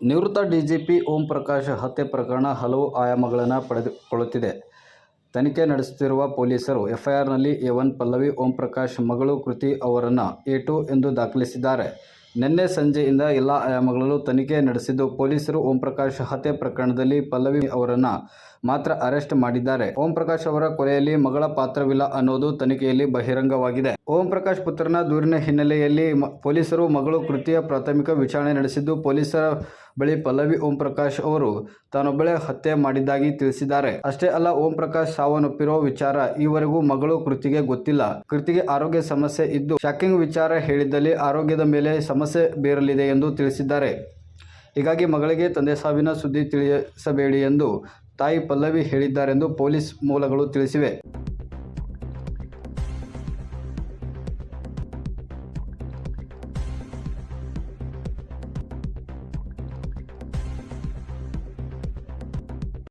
ನಿವೃತ್ತ ಡಿಜಿಪಿ ಓಂ ಪ್ರಕಾಶ್ ಹತ್ಯೆ ಪ್ರಕರಣ ಹಲವು ಆಯಾಮಗಳನ್ನು ಪಡೆದುಕೊಳ್ಳುತ್ತಿದೆ. ತನಿಖೆ ನಡೆಸುತ್ತಿರುವ ಪೊಲೀಸರು ಎಫ್ಐಆರ್ನಲ್ಲಿ A1 ಪಲ್ಲವಿ ಓಂ ಪ್ರಕಾಶ್ ಮಗಳು ಕೃತಿ ಅವರನ್ನು A2 ಎಂದು ದಾಖಲಿಸಿದ್ದಾರೆ. ನಿನ್ನೆ ಸಂಜೆಯಿಂದ ಎಲ್ಲ ಆಯಾಮಗಳಲ್ಲೂ ತನಿಖೆ ನಡೆಸಿದ್ದು, ಪೊಲೀಸರು ಓಂ ಪ್ರಕಾಶ್ ಹತ್ಯೆ ಪ್ರಕರಣದಲ್ಲಿ ಪಲ್ಲವಿ ಅವರನ್ನು ಮಾತ್ರ ಅರೆಸ್ಟ್ ಮಾಡಿದ್ದಾರೆ. ಓಂ ಪ್ರಕಾಶ್ ಅವರ ಕೊಲೆಯಲ್ಲಿ ಮಗಳ ಪಾತ್ರವಿಲ್ಲ ಅನ್ನೋದು ತನಿಖೆಯಲ್ಲಿ ಬಹಿರಂಗವಾಗಿದೆ. ಓಂ ಪ್ರಕಾಶ್ ಪುತ್ರನ ದೂರಿನ ಹಿನ್ನೆಲೆಯಲ್ಲಿ ಪೊಲೀಸರು ಮಗಳು ಕೃತಿಯ ಪ್ರಾಥಮಿಕ ವಿಚಾರಣೆ ನಡೆಸಿದ್ದು, ಪೊಲೀಸರ ಬಳಿ ಪಲ್ಲವಿ ಓಂ ಪ್ರಕಾಶ್ ಅವರು ತಾನೊಬ್ಬಳೇ ಹತ್ಯೆ ಮಾಡಿದ್ದಾಗಿ ತಿಳಿಸಿದ್ದಾರೆ. ಅಷ್ಟೇ ಅಲ್ಲ, ಓಂ ಪ್ರಕಾಶ್ ಸಾವನ್ನಪ್ಪಿರೋ ವಿಚಾರ ಈವರೆಗೂ ಮಗಳು ಕೃತಿಗೆ ಗೊತ್ತಿಲ್ಲ. ಕೃತಿಗೆ ಆರೋಗ್ಯ ಸಮಸ್ಯೆ ಇದ್ದು, ಶಾಕಿಂಗ್ ವಿಚಾರ ಹೇಳಿದ್ದಲ್ಲಿ ಆರೋಗ್ಯದ ಮೇಲೆ ಸಮಸ್ಯೆ ಬೀರಲಿದೆ ಎಂದು ತಿಳಿಸಿದ್ದಾರೆ. ಹೀಗಾಗಿ ಮಗಳಿಗೆ ತಂದೆ ಸಾವಿನ ಸುದ್ದಿ ತಿಳಿಸಬೇಡಿ ಎಂದು ತಾಯಿ ಪಲ್ಲವಿ ಹೇಳಿದ್ದಾರೆಂದು ಪೊಲೀಸ್ ಮೂಲಗಳು ತಿಳಿಸಿವೆ.